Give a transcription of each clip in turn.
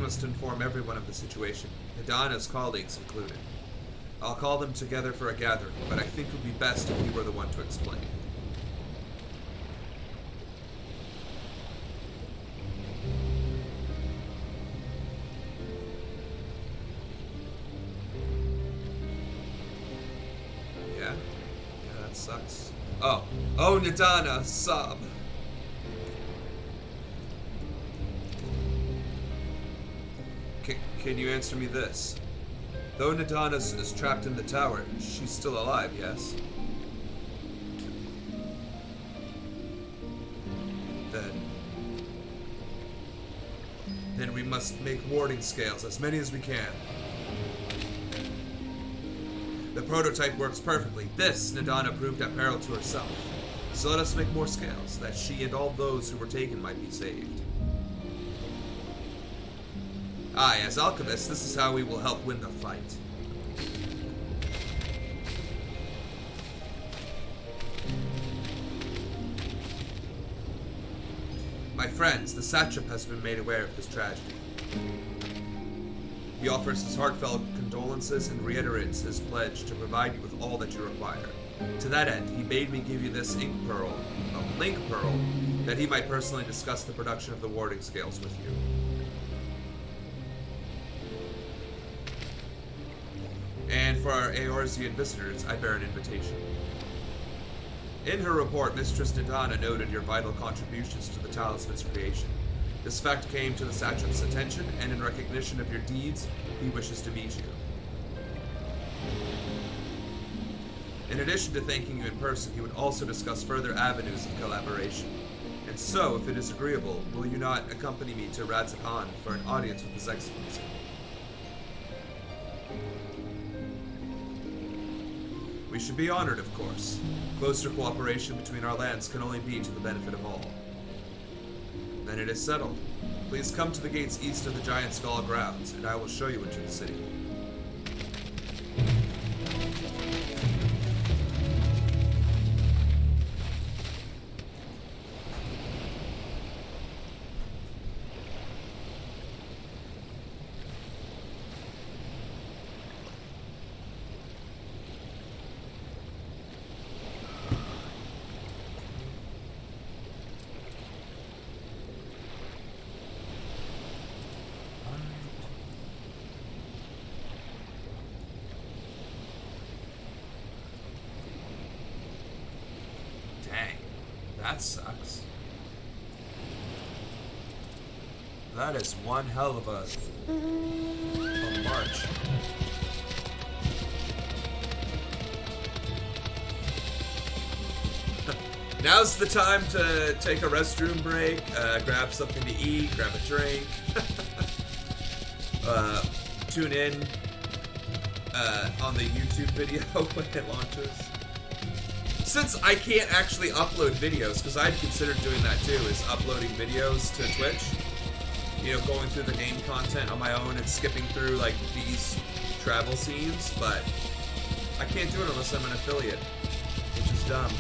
must inform everyone of the situation, Nadana's colleagues included. I'll call them together for a gathering, but I think it would be best if you were the one to explain. Yeah? Yeah, that sucks. Oh, Nadana, sob. Can you answer me this? Though Nadana is trapped in the tower, she's still alive, yes? Then we must make warding scales, as many as we can. The prototype works perfectly. This Nadana proved at peril to herself. So let us make more scales, that she and all those who were taken might be saved. Aye, as alchemists, this is how we will help win the fight. My friends, the Satrap has been made aware of this tragedy. He offers his heartfelt condolences and reiterates his pledge to provide you with all that you require. To that end, he bade me give you this link pearl, that he might personally discuss the production of the warding scales with you. And for our Eorzean visitors, I bear an invitation. In her report, Mistress Nadana noted your vital contributions to the talisman's creation. This fact came to the Satrap's attention, and in recognition of your deeds, he wishes to meet you. In addition to thanking you in person, he would also discuss further avenues of collaboration. And so, if it is agreeable, will you not accompany me to Radz-at-Han for an audience with His Excellency? We should be honored, of course. Closer cooperation between our lands can only be to the benefit of all. Then it is settled. Please come to the gates east of the Giant Skull grounds, and I will show you into the city. That sucks. That is one hell of a march. Now's the time to take a restroom break, grab something to eat, grab a drink, tune in on the YouTube video when it launches. Since I can't actually upload videos, because I'd considered doing that too, is uploading videos to Twitch. You know, going through the game content on my own and skipping through, like, these travel scenes, but I can't do it unless I'm an affiliate, which is dumb.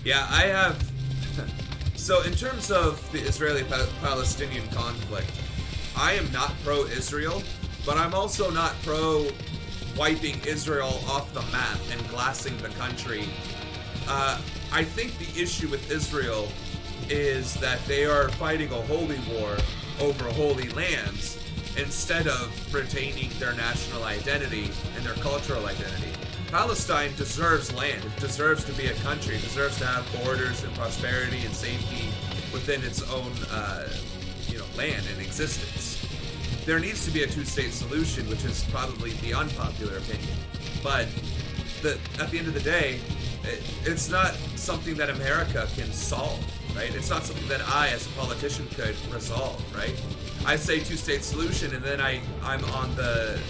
Yeah, I have... So, in terms of the Israeli-Palestinian conflict, I am not pro-Israel, but I'm also not pro-wiping Israel off the map and glassing the country. I think the issue with Israel is that they are fighting a holy war over holy lands instead of retaining their national identity and their cultural identity. Palestine deserves land. It deserves to be a country. It deserves to have borders and prosperity and safety within its own, land and existence. There needs to be a two-state solution, which is probably the unpopular opinion. But at the end of the day, it's not something that America can solve, right? It's not something that I, as a politician, could resolve, right? I say two-state solution, and then I'm on the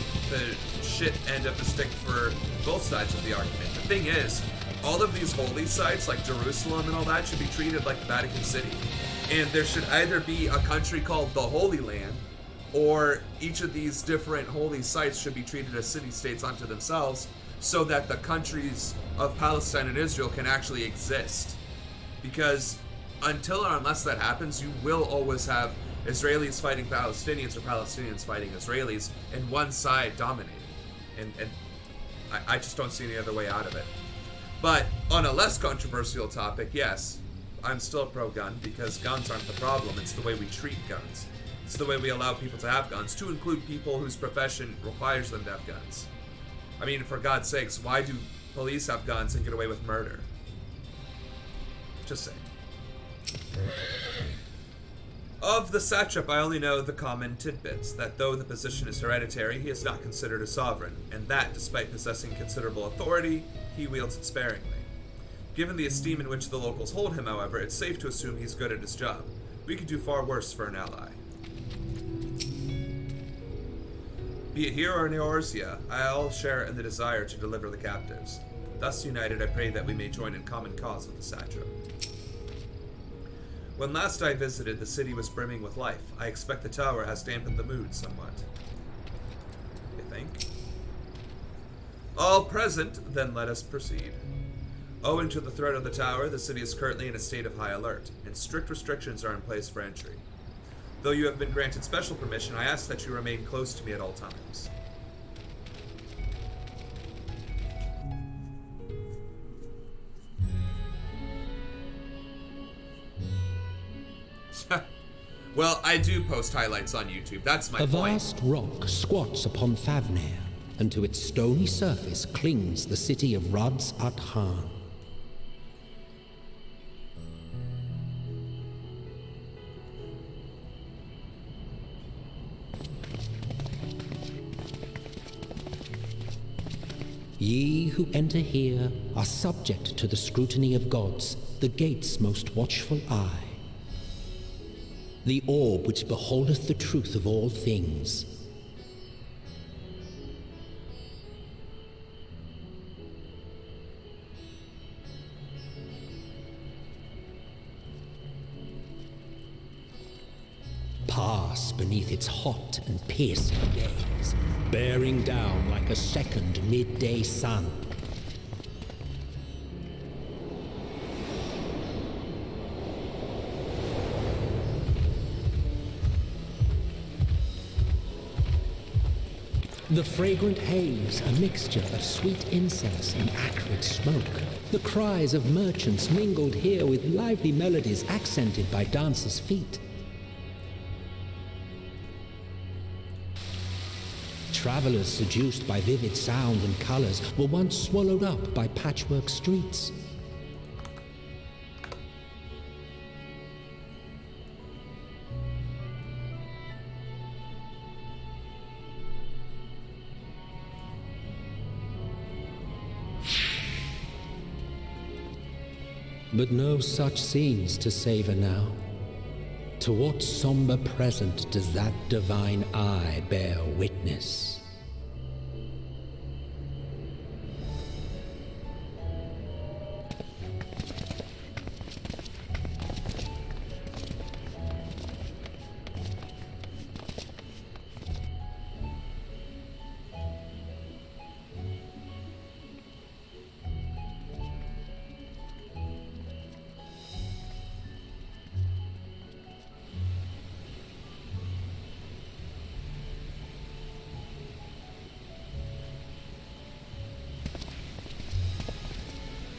shit end of the stick for both sides of the argument. The thing is, all of these holy sites, like Jerusalem and all that, should be treated like the Vatican City. And there should either be a country called the Holy Land, or each of these different holy sites should be treated as city-states unto themselves, so that the countries of Palestine and Israel can actually exist. Because until or unless that happens, you will always have Israelis fighting Palestinians or Palestinians fighting Israelis, and one side dominating. And I just don't see any other way out of it. But on a less controversial topic, yes, I'm still pro-gun, because guns aren't the problem. It's the way we treat guns. It's the way we allow people to have guns, to include people whose profession requires them to have guns. I mean, for God's sakes, why do police have guns and get away with murder? Just saying. Of the satrap, I only know the common tidbits, that though the position is hereditary, he is not considered a sovereign, and that, despite possessing considerable authority, he wields it sparingly. Given the esteem in which the locals hold him, however, it's safe to assume he's good at his job. We could do far worse for an ally. Be it here or in Eorzea, I all share in the desire to deliver the captives. Thus united, I pray that we may join in common cause with the satrap. When last I visited, the city was brimming with life. I expect the tower has dampened the mood somewhat. You think? All present, then let us proceed. Owing to the threat of the tower, the city is currently in a state of high alert, and strict restrictions are in place for entry. Though you have been granted special permission, I ask that you remain close to me at all times. Well, I do post highlights on YouTube, that's my point. A vast rock squats upon Thavnair, and to its stony surface clings the city of Radz-at-Han. Ye who enter here are subject to the scrutiny of gods, the gate's most watchful eye. The orb which beholdeth the truth of all things. Pass beneath its hot and piercing gaze, bearing down like a second midday sun. The fragrant haze, a mixture of sweet incense and acrid smoke. The cries of merchants mingled here with lively melodies accented by dancers' feet. Travelers seduced by vivid sound and colors were once swallowed up by patchwork streets. But no such scenes to savor now. To what somber present does that divine eye bear witness?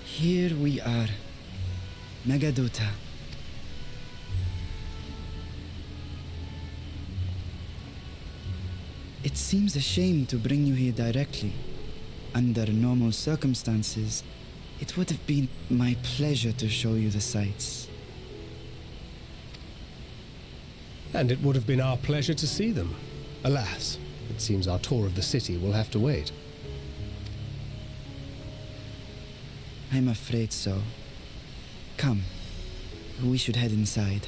Here we are, Megadota. It seems a shame to bring you here directly. Under normal circumstances, it would have been my pleasure to show you the sights. And it would have been our pleasure to see them. Alas, it seems our tour of the city will have to wait. I'm afraid so. Come, we should head inside.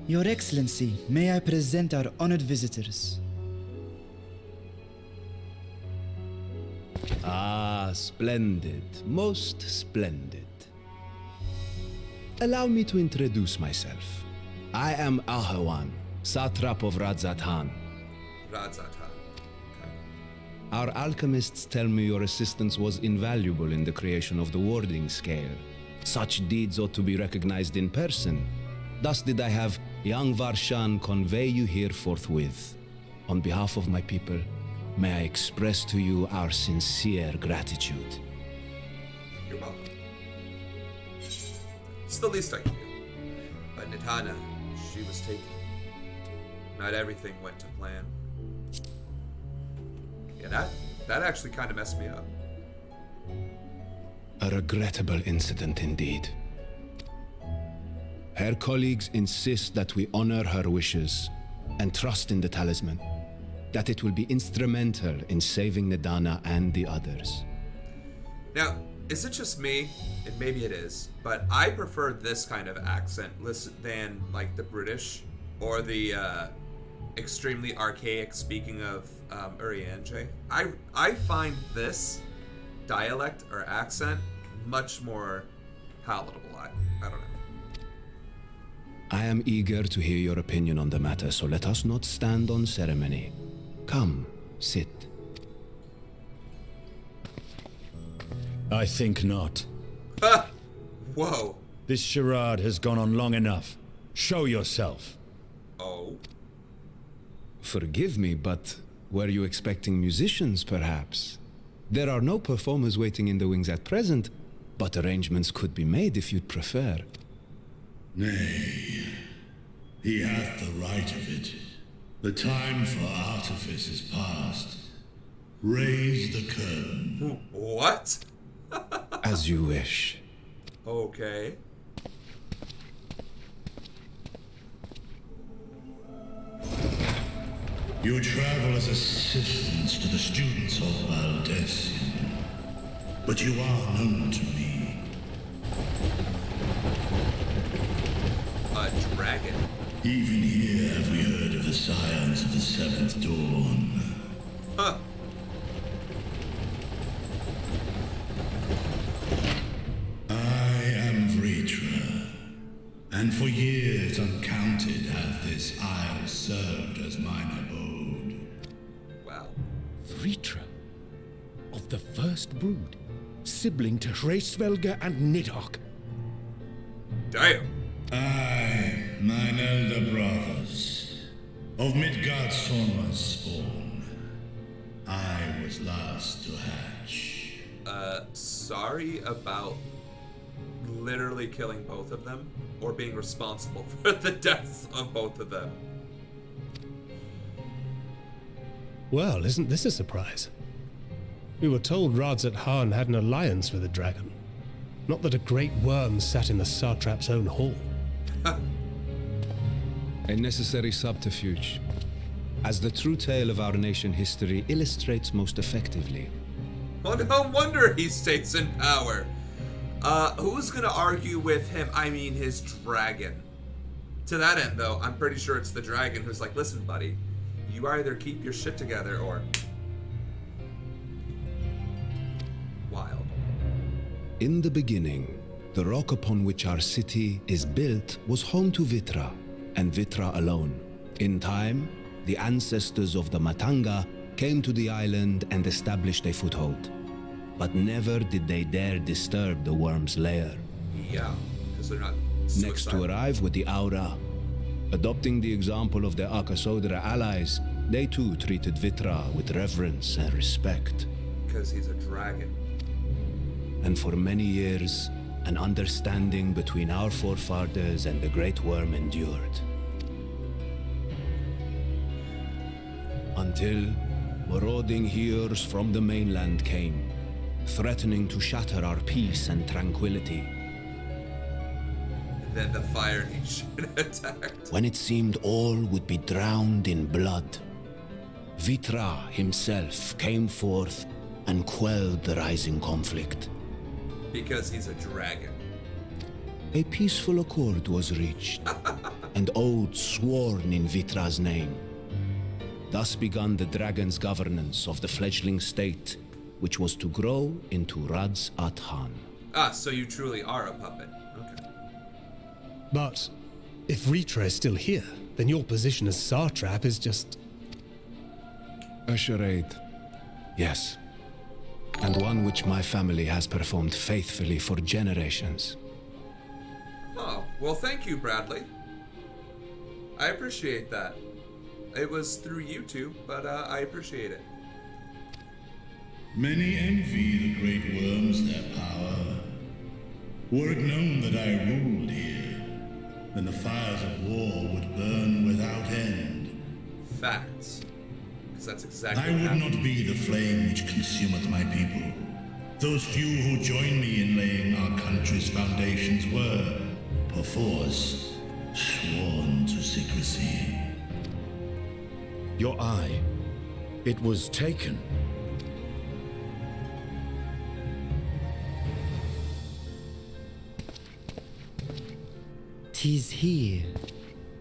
Your Excellency, may I present our honored visitors? Ah, splendid. Most splendid. Allow me to introduce myself. I am Ahawan, Satrap of Radz-at-Han. Radz-at-Han. Okay. Our alchemists tell me your assistance was invaluable in the creation of the warding scale. Such deeds ought to be recognized in person. Thus did I have young Varshan convey you here forthwith. On behalf of my people, may I express to you our sincere gratitude. You're welcome. It's the least I can do. But Nitana, she was taken. Not everything went to plan. Yeah, that actually kind of messed me up. A regrettable incident indeed. Her colleagues insist that we honor her wishes and trust in the talisman, that it will be instrumental in saving Nidana and the others. Now, is it just me? And maybe it is, but I prefer this kind of accent than like the British or the extremely archaic speaking of Urianger. I find this dialect or accent much more palatable. I don't know. I am eager to hear your opinion on the matter, so let us not stand on ceremony. Come, sit. I think not. Ha! Whoa. This charade has gone on long enough. Show yourself. Oh. Forgive me, but were you expecting musicians, perhaps? There are no performers waiting in the wings at present, but arrangements could be made if you'd prefer. Nay, he hath the right of it. The time for artifice is past. Raise the curtain. What? As you wish. Okay. You travel as assistants to the students of Valdesian, but you are known to me. A dragon. Even here have we heard of the scions of the Seventh Dawn. Huh. I am Vritra, and for years uncounted hath this isle served as mine abode. Wow. Vritra, of the first brood, sibling to Hraesvelga and Nidhogg. Damn. I, mine elder brothers, of Midgard Sorma's spawn, I was last to hatch. Sorry about literally killing both of them, or being responsible for the deaths of both of them. Well, isn't this a surprise? We were told Radz-at-Han had an alliance with a dragon. Not that a great worm sat in the Satrap's own hall. A necessary subterfuge, as the true tale of our nation history illustrates most effectively. Well, no wonder he stays in power. Who's gonna argue with him? I mean, his dragon. To that end, though, I'm pretty sure it's the dragon who's like, listen, buddy, you either keep your shit together or... Wild. In the beginning, the rock upon which our city is built was home to Vitra, and Vitra alone. In time, the ancestors of the Matanga came to the island and established a foothold. But never did they dare disturb the worm's lair. Yeah, because they're not Next to arrive with the Aura. Adopting the example of their Akasodra allies, they too treated Vitra with reverence and respect. Because he's a dragon. And for many years, an understanding between our forefathers and the Great Worm endured. Until marauding heroes from the mainland came, threatening to shatter our peace and tranquility. Then the Fire Nation attacked. When it seemed all would be drowned in blood, Vitra himself came forth and quelled the rising conflict. Because he's a dragon. A peaceful accord was reached, and oaths sworn in Vitra's name. Thus began the dragon's governance of the fledgling state, which was to grow into Radz-at-Han. Ah, so you truly are a puppet. Okay. But if Ritra is still here, then your position as Satrap is just... A charade. Yes. And one which my family has performed faithfully for generations. Oh, well, thank you, Bradley. I appreciate that. It was through YouTube, but I appreciate it. Many envy the great worms their power. Were it known that I ruled here, then the fires of war would burn without end. Facts. Because that's exactly I what would happened. not be the flame which consumeth my people. Those few who joined me in laying our country's foundations were, perforce, sworn to secrecy. Your eye. It was taken. "'Tis here,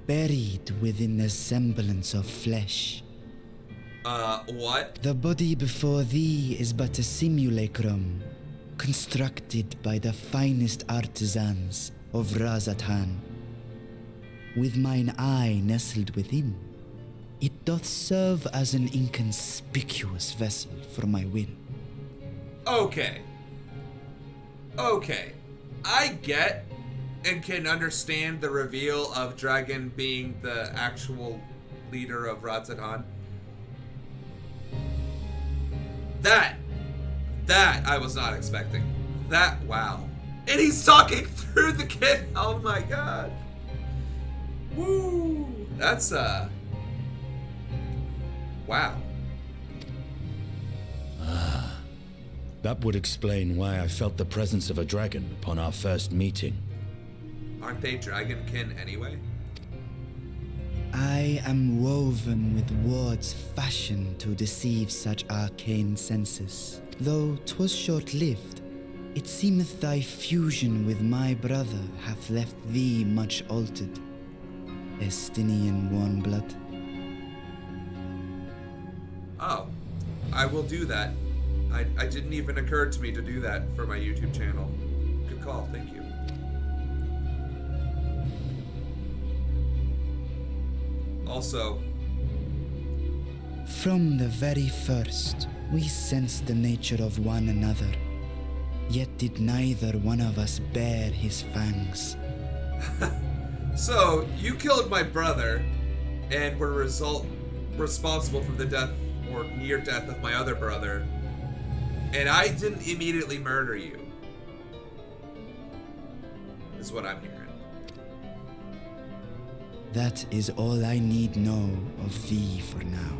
buried within the semblance of flesh. What? The body before thee is but a simulacrum, constructed by the finest artisans of Radz-at-Han. With mine eye nestled within, it doth serve as an inconspicuous vessel for my will." Okay. Okay. I get and can understand the reveal of Dragon being the actual leader of Radz-at-Han. That I was not expecting. That, wow. And he's talking through the kid. Oh my god. Woo. That's, wow. That would explain why I felt the presence of a dragon upon our first meeting. Aren't they dragonkin anyway? I am woven with words fashioned to deceive such arcane senses. Though 'twas short-lived, it seemeth thy fusion with my brother hath left thee much altered, Estinian warmblood. Oh, I will do that. I didn't even occur to me to do that for my YouTube channel. Good call, thank you. Also, From the very first, we sensed the nature of one another, yet did neither one of us bear his fangs. so you killed my brother and were responsible for the death or near death of my other brother, and I didn't immediately murder you, is what I'm hearing. That is all I need know of thee for now.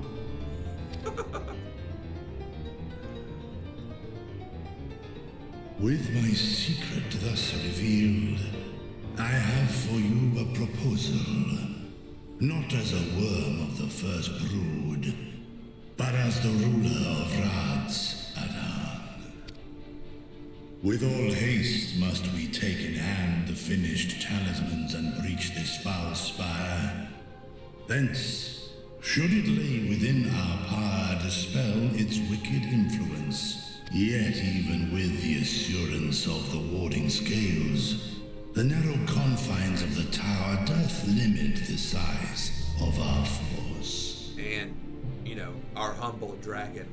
With my secret thus revealed, I have for you a proposal. Not as a worm of the first brood, but as the ruler of Radz-at-Han. With all haste must we take in hand the finished talismans and breach this foul spire. Thence, should it lay within our power, dispel its wicked influence. Yet even with the assurance of the warding scales, the narrow confines of the tower doth limit the size of our force. And, our humble dragon.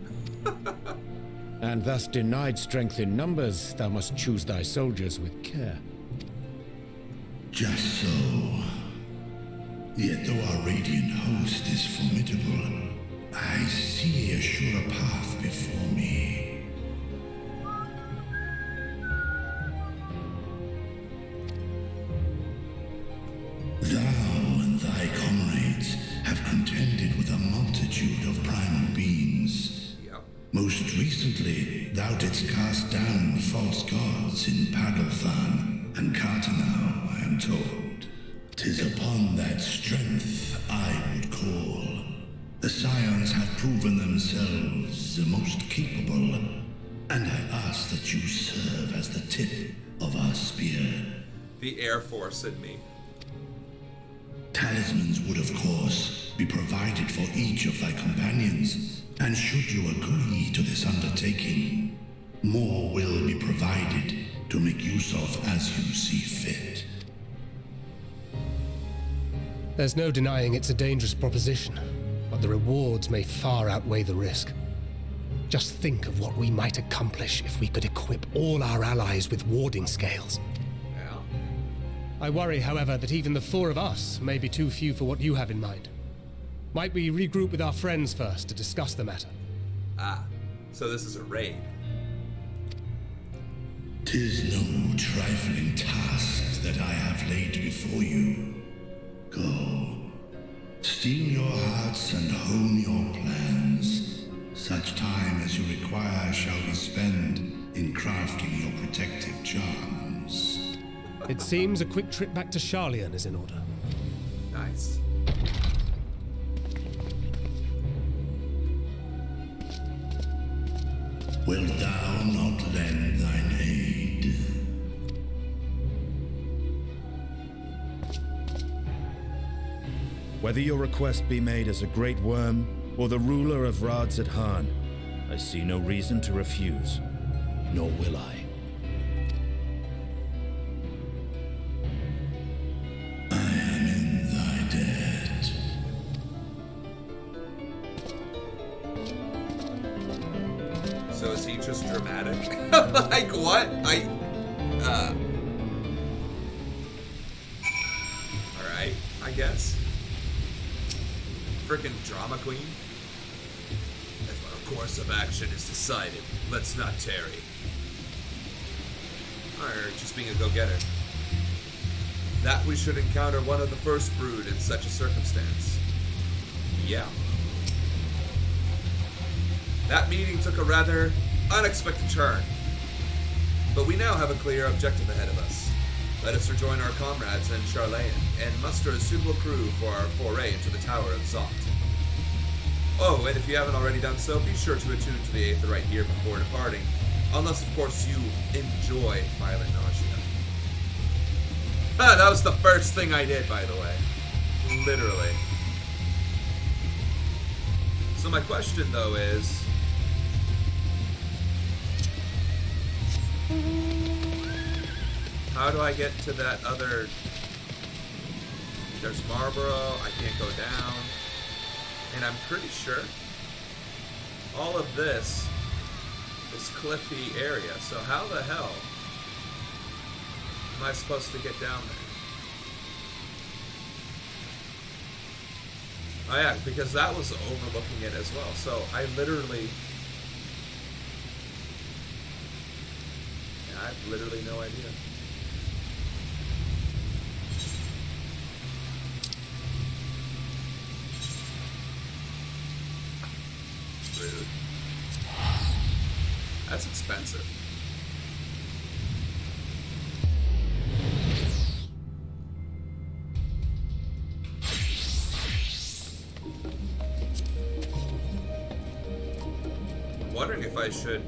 And thus denied strength in numbers, thou must choose thy soldiers with care. Just so. Yet though our radiant host is formidable, I see a surer path before me. Thou and thy comrades have contended with a multitude of primal beings. Yep. Most recently, thou didst cast down false gods in Pagalthan and Cartanau, I am told. 'Tis upon that strength I would call. The Scions have proven themselves the most capable, and I ask that you serve as the tip of our spear. The Air Force in me. Talismans would, of course, be provided for each of thy companions, and should you agree to this undertaking, more will be provided to make use of as you see fit. There's no denying it's a dangerous proposition, but the rewards may far outweigh the risk. Just think of what we might accomplish if we could equip all our allies with warding scales. Yeah. I worry, however, that even the 4 of us may be too few for what you have in mind. Might we regroup with our friends first to discuss the matter? Ah, so this is a raid. 'Tis no trifling task that I have laid before you. Go, steel your hearts and hone your plans. Such time as you require shall be spent in crafting your protective charms. It seems a quick trip back to Charlian is in order. Nice. Wilt thou not lend thine aid? Whether your request be made as a great worm or the ruler of Radz-at-Han, I see no reason to refuse, nor will I. I am in thy debt. So is he just dramatic? Like what? Alright, I guess. Frickin' drama queen. If our course of action is decided, let's not tarry. Or just being a go-getter. That we should encounter one of the first brood in such a circumstance. Yeah. That meeting took a rather unexpected turn. But we now have a clear objective ahead of us. Let us rejoin our comrades in Charlian and muster a suitable crew for our foray into the Tower of Zot. Oh, and if you haven't already done so, be sure to attune to the Aether right here before departing. Unless, of course, you enjoy violent nausea. Ah, that was the first thing I did, by the way. Literally. So my question, though, is... how do I get to that other... There's Marlborough, I can't go down. And I'm pretty sure all of this is cliffy area. So how the hell am I supposed to get down there? Oh yeah, because that was overlooking it as well. So I literally... I have literally no idea. Rude. That's expensive. I'm wondering if I should...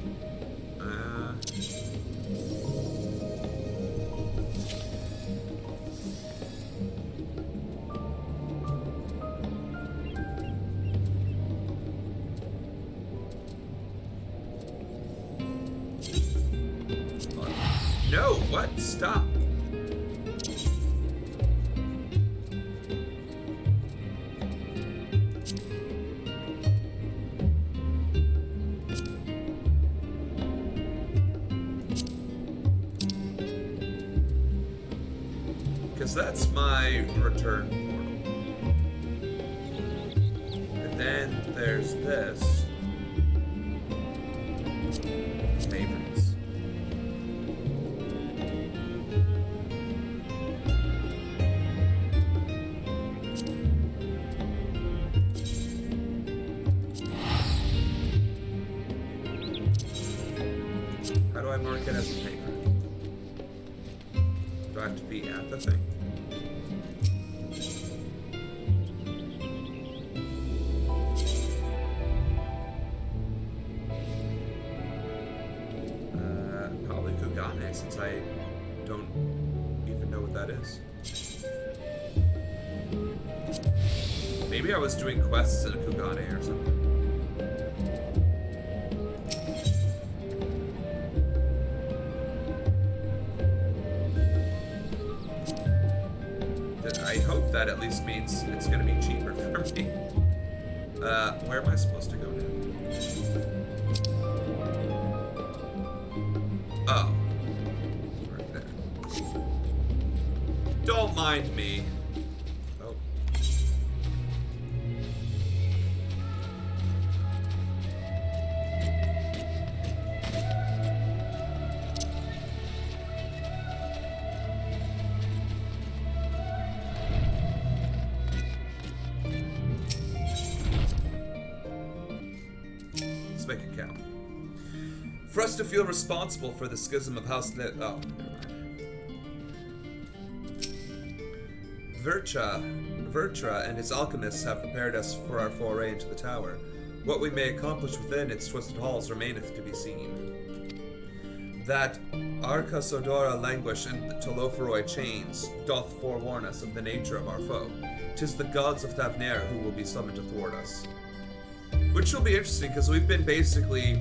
No, what? Stop. Because that's my return portal. And then there's this. Favorites. How do I mark it as a favorite? Do I have to be at the thing? Probably Kugane, since I don't even know what that is. Maybe I was doing quests in a Kugane or something. I hope that at least means it's going to be cheaper for me. Where am I supposed to go now? Oh. Right there. Don't mind me. Oh. Let's make it count. For us to feel responsible for the schism of House Lit. Oh, never mind. Vertra and his alchemists have prepared us for our foray into the tower. What we may accomplish within its twisted halls remaineth to be seen. That Arca Sodora languish in Tolophoroi chains doth forewarn us of the nature of our foe. 'Tis the gods of Thavnair who will be summoned to thwart us. Which will be interesting, because we've been basically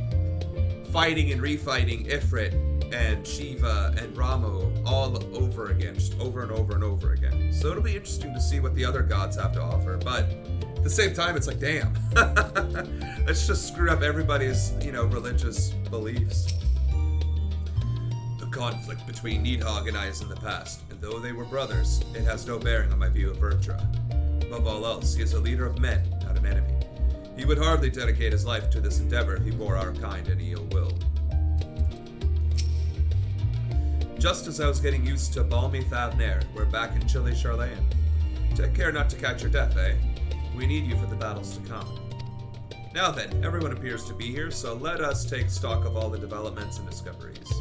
fighting and refighting Ifrit and Shiva and Ramu all over again, just over and over and over again. So it'll be interesting to see what the other gods have to offer, but at the same time, it's like, damn. Let's just screw up everybody's, religious beliefs. The conflict between Nidhogg and I is in the past, and though they were brothers, it has no bearing on my view of Vertra. Above all else, he is a leader of men, not an enemy. He would hardly dedicate his life to this endeavor if he bore our kind any ill will. Just as I was getting used to balmy Thavnair, we're back in chilly Charlayan. Take care not to catch your death, eh? We need you for the battles to come. Now then, everyone appears to be here, so let us take stock of all the developments and discoveries.